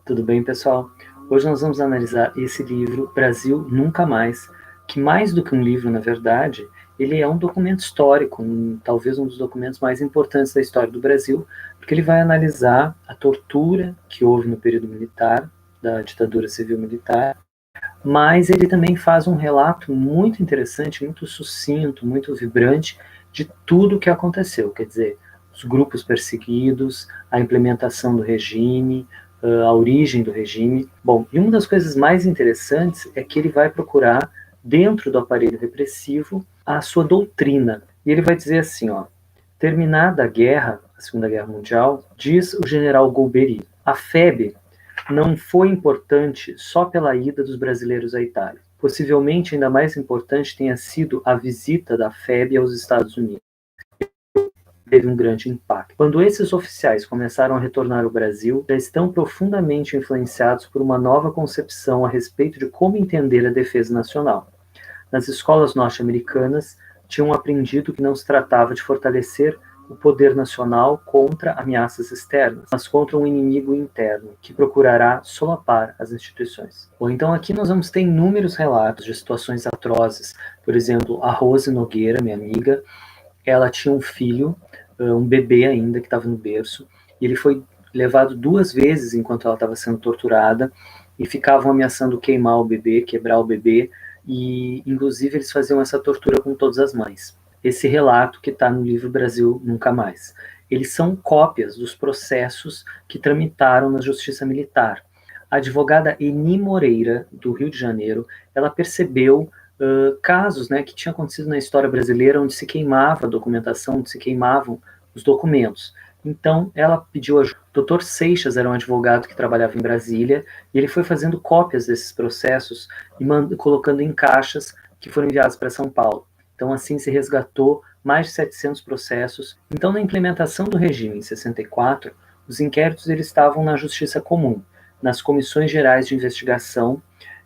Tudo bem, pessoal? Hoje nós vamos analisar esse livro, Brasil Nunca Mais, que mais do que um livro, na verdade, ele é um documento histórico, talvez um dos documentos mais importantes da história do Brasil, porque ele vai analisar a tortura que houve no período militar, da ditadura civil-militar, mas ele também faz um relato muito interessante, muito sucinto, muito vibrante de tudo o que aconteceu, quer dizer, os grupos perseguidos, a implementação do regime, a origem do regime. Bom, e uma das coisas mais interessantes é que ele vai procurar, dentro do aparelho repressivo, a sua doutrina. E ele vai dizer assim, ó, terminada a guerra, a Segunda Guerra Mundial, diz o general Golbery, a FEB não foi importante só pela ida dos brasileiros à Itália. Possivelmente ainda mais importante tenha sido a visita da FEB aos Estados Unidos. Teve um grande impacto. Quando esses oficiais começaram a retornar ao Brasil, já estão profundamente influenciados por uma nova concepção a respeito de como entender a defesa nacional. Nas escolas norte-americanas, tinham aprendido que não se tratava de fortalecer o poder nacional contra ameaças externas, mas contra um inimigo interno, que procurará solapar as instituições. Bom, então aqui nós vamos ter inúmeros relatos de situações atrozes. Por exemplo, a Rose Nogueira, minha amiga, ela tinha um filho, um bebê ainda, que estava no berço, e ele foi levado 2 vezes enquanto ela estava sendo torturada, e ficavam ameaçando queimar o bebê, quebrar o bebê, e inclusive eles faziam essa tortura com todas as mães. Esse relato que está no livro Brasil Nunca Mais. Eles são cópias dos processos que tramitaram na Justiça Militar. A advogada Eni Moreira, do Rio de Janeiro, ela percebeu casos, né, que tinham acontecido na história brasileira onde se queimava a documentação, onde se queimavam os documentos. Então, ela pediu ajuda. O Dr. Seixas era um advogado que trabalhava em Brasília, e ele foi fazendo cópias desses processos e colocando em caixas que foram enviados para São Paulo. Então, assim se resgatou mais de 700 processos. Então, na implementação do regime em 64, os inquéritos eles estavam na Justiça Comum, nas comissões gerais de investigação,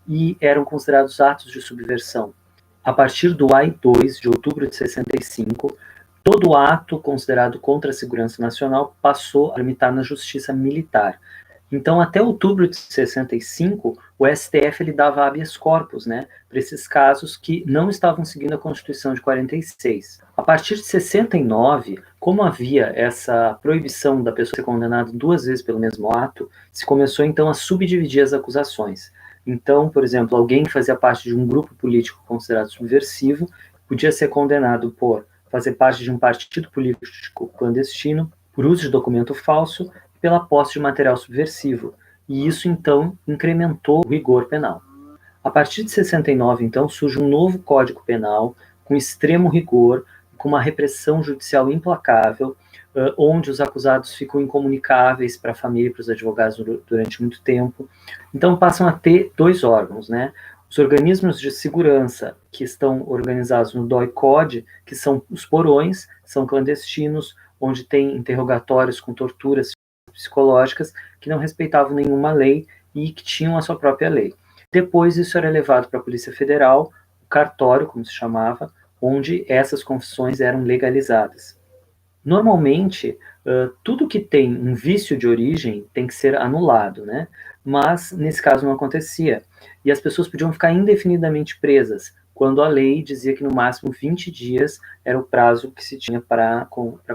e eram considerados atos de subversão. A partir do AI-2, de outubro de 65, todo ato considerado contra a segurança nacional passou a tramitar na Justiça Militar. Então, até outubro de 65, o STF ele dava habeas corpus, né, para esses casos que não estavam seguindo a Constituição de 46. A partir de 69, como havia essa proibição da pessoa ser condenada 2 vezes pelo mesmo ato, se começou então a subdividir as acusações. Então, por exemplo, alguém que fazia parte de um grupo político considerado subversivo podia ser condenado por fazer parte de um partido político clandestino, por uso de documento falso, pela posse de material subversivo, e isso então incrementou o rigor penal. A partir de 69, então, surge um novo Código Penal com extremo rigor, com uma repressão judicial implacável, onde os acusados ficam incomunicáveis para a família e para os advogados durante muito tempo. Então passam a ter 2 órgãos, né? Os organismos de segurança que estão organizados no DOI-CODE, que são os porões, são clandestinos, onde tem interrogatórios com torturas psicológicas que não respeitavam nenhuma lei e que tinham a sua própria lei. Depois isso era levado para a Polícia Federal, o cartório, como se chamava, onde essas confissões eram legalizadas. Normalmente, tudo que tem um vício de origem tem que ser anulado, né? Mas nesse caso não acontecia. E as pessoas podiam ficar indefinidamente presas, quando a lei dizia que no máximo 20 dias era o prazo que se tinha para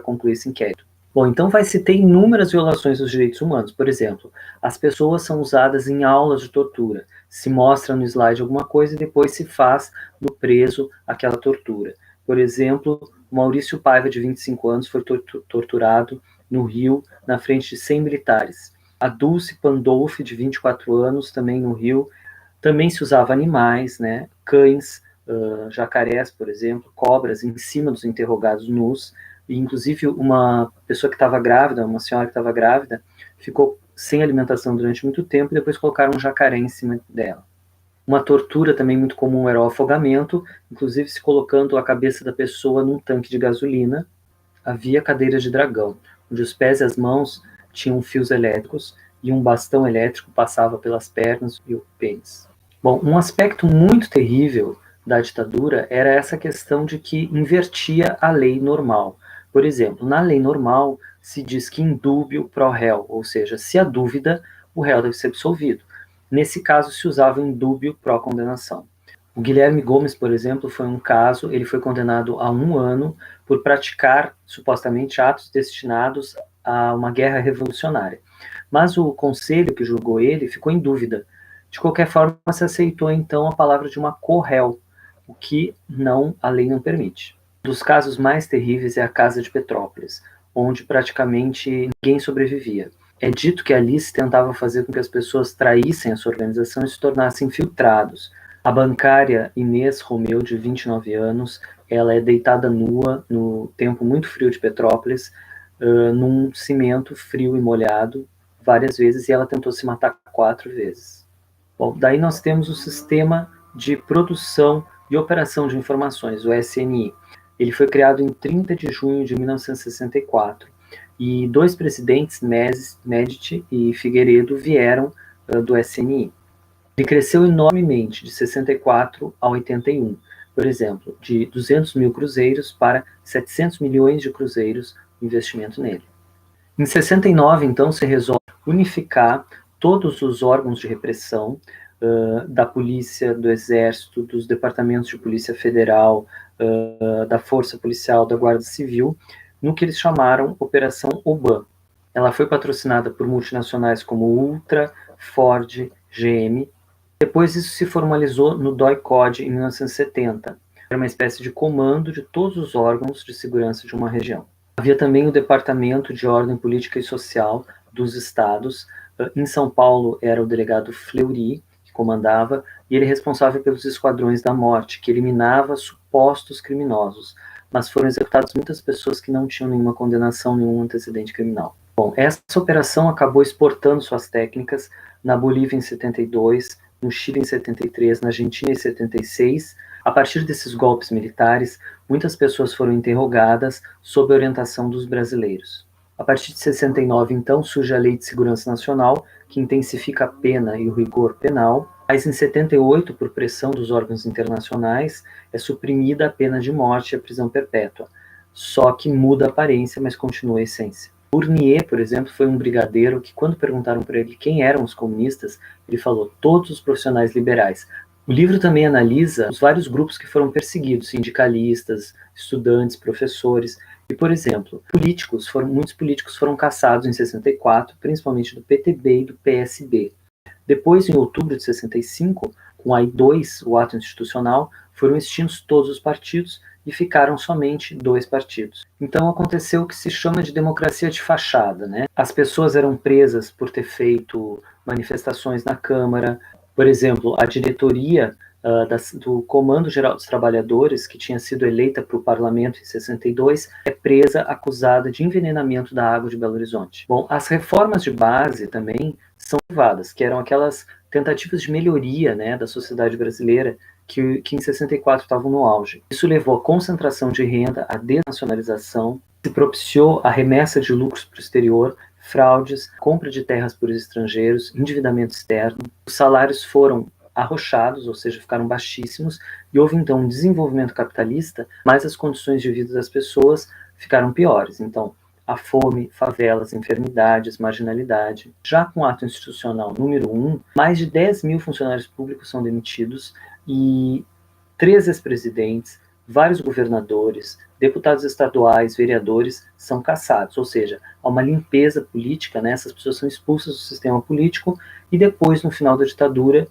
concluir esse inquérito. Bom, então vai se ter inúmeras violações dos direitos humanos. Por exemplo, as pessoas são usadas em aulas de tortura. Se mostra no slide alguma coisa e depois se faz no preso aquela tortura. Por exemplo, Maurício Paiva, de 25 anos, foi torturado no Rio, na frente de 100 militares. A Dulce Pandolfi, de 24 anos, também no Rio. Também se usava animais, né? Cães, jacarés, por exemplo, cobras, em cima dos interrogados nus. E, inclusive, uma pessoa que estava grávida, uma senhora que estava grávida, ficou sem alimentação durante muito tempo e depois colocaram um jacaré em cima dela. Uma tortura também muito comum era o afogamento, inclusive se colocando a cabeça da pessoa num tanque de gasolina. Havia cadeiras de dragão, onde os pés e as mãos tinham fios elétricos e um bastão elétrico passava pelas pernas e o pênis. Bom, um aspecto muito terrível da ditadura era essa questão de que invertia a lei normal. Por exemplo, na lei normal se diz que indúbio pro réu, ou seja, se há dúvida, o réu deve ser absolvido. Nesse caso, se usava um indúbio pró-condenação. O Guilherme Gomes, por exemplo, foi um caso, ele foi condenado a 1 ano por praticar, supostamente, atos destinados a uma guerra revolucionária. Mas o conselho que julgou ele ficou em dúvida. De qualquer forma, se aceitou, então, a palavra de uma co-réu, o que a lei não permite. Um dos casos mais terríveis é a Casa de Petrópolis, onde praticamente ninguém sobrevivia. É dito que ali se tentava fazer com que as pessoas traíssem a sua organização e se tornassem infiltrados. A bancária Inês Romeu, de 29 anos, ela é deitada nua no tempo muito frio de Petrópolis, num cimento frio e molhado, várias vezes, e ela tentou se matar 4 vezes. Bom, daí nós temos o Sistema de Produção e Operação de Informações, o SNI. Ele foi criado em 30 de junho de 1964, e 2 presidentes, Médici e Figueiredo, vieram do SNI. Ele cresceu enormemente de 64 a 81, por exemplo, de 200 mil cruzeiros para 700 milhões de cruzeiros o investimento nele. Em 69, então, se resolve unificar todos os órgãos de repressão da polícia, do exército, dos departamentos de polícia federal, da força policial, da guarda civil, no que eles chamaram Operação Oban. Ela foi patrocinada por multinacionais como Ultra, Ford, GM. Depois isso se formalizou no DOI-CODE em 1970. Era uma espécie de comando de todos os órgãos de segurança de uma região. Havia também o Departamento de Ordem Política e Social dos estados. Em São Paulo era o delegado Fleury, que comandava, e ele é responsável pelos esquadrões da morte, que eliminava supostos criminosos, mas foram executadas muitas pessoas que não tinham nenhuma condenação, nenhum antecedente criminal. Bom, essa operação acabou exportando suas técnicas na Bolívia em 72, no Chile em 73, na Argentina em 76. A partir desses golpes militares, muitas pessoas foram interrogadas sob a orientação dos brasileiros. A partir de 69, então, surge a Lei de Segurança Nacional, que intensifica a pena e o rigor penal, mas em 78, por pressão dos órgãos internacionais, é suprimida a pena de morte e a prisão perpétua. Só que muda a aparência, mas continua a essência. Fournier, por exemplo, foi um brigadeiro que, quando perguntaram para ele quem eram os comunistas, ele falou: todos os profissionais liberais. O livro também analisa os vários grupos que foram perseguidos, sindicalistas, estudantes, professores. E, por exemplo, muitos políticos foram caçados em 64, principalmente do PTB e do PSB. Depois, em outubro de 65, com a AI-2, o ato institucional, foram extintos todos os partidos e ficaram somente 2 partidos. Então aconteceu o que se chama de democracia de fachada, né? As pessoas eram presas por ter feito manifestações na Câmara. Por exemplo, a diretoria do Comando Geral dos Trabalhadores, que tinha sido eleita para o parlamento em 62, é presa acusada de envenenamento da água de Belo Horizonte. Bom, as reformas de base também são levadas, que eram aquelas tentativas de melhoria, né, da sociedade brasileira, que em 64 estavam no auge. Isso levou à concentração de renda, à desnacionalização, se propiciou a remessa de lucros para o exterior, fraudes, compra de terras por estrangeiros, endividamento externo. Os salários foram arrochados, ou seja, ficaram baixíssimos, e houve então um desenvolvimento capitalista, mas as condições de vida das pessoas ficaram piores. Então, a fome, favelas, enfermidades, marginalidade. Já com o ato institucional número 1, mais de 10 mil funcionários públicos são demitidos e 3 ex-presidentes, vários governadores, deputados estaduais, vereadores são cassados, ou seja, há uma limpeza política, né? Essas pessoas são expulsas do sistema político e depois, no final da ditadura,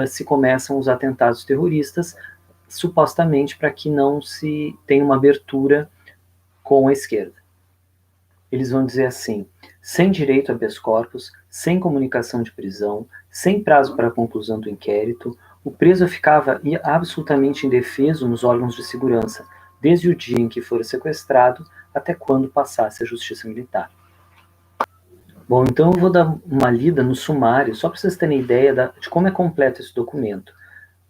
se começam os atentados terroristas, supostamente para que não se tenha uma abertura com a esquerda. Eles vão dizer assim: sem direito a habeas corpus, sem comunicação de prisão, sem prazo para a conclusão do inquérito, o preso ficava absolutamente indefeso nos órgãos de segurança, desde o dia em que for sequestrado até quando passasse a justiça militar. Bom, então eu vou dar uma lida no sumário, só para vocês terem ideia de como é completo esse documento.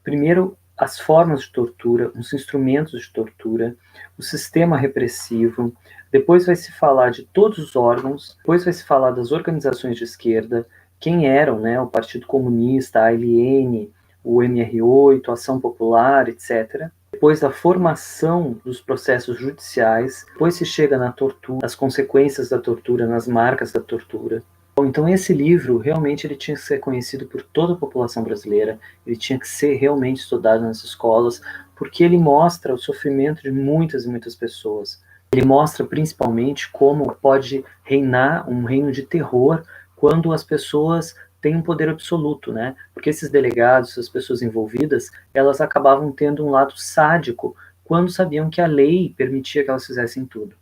Primeiro, as formas de tortura, os instrumentos de tortura, o sistema repressivo. Depois vai se falar de todos os órgãos, depois vai se falar das organizações de esquerda, quem eram, né, o Partido Comunista, a ALN, o MR8, a Ação Popular, etc. Depois da formação dos processos judiciais, depois se chega na tortura, as consequências da tortura, nas marcas da tortura. Bom, então esse livro, realmente, ele tinha que ser conhecido por toda a população brasileira, ele tinha que ser realmente estudado nas escolas, porque ele mostra o sofrimento de muitas e muitas pessoas. Ele mostra, principalmente, como pode reinar um reino de terror quando as pessoas têm um poder absoluto, né? Porque esses delegados, essas pessoas envolvidas, elas acabavam tendo um lado sádico quando sabiam que a lei permitia que elas fizessem tudo.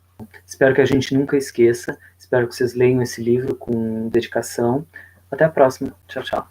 Espero que a gente nunca esqueça. Espero que vocês leiam esse livro com dedicação. Até a próxima. Tchau, tchau.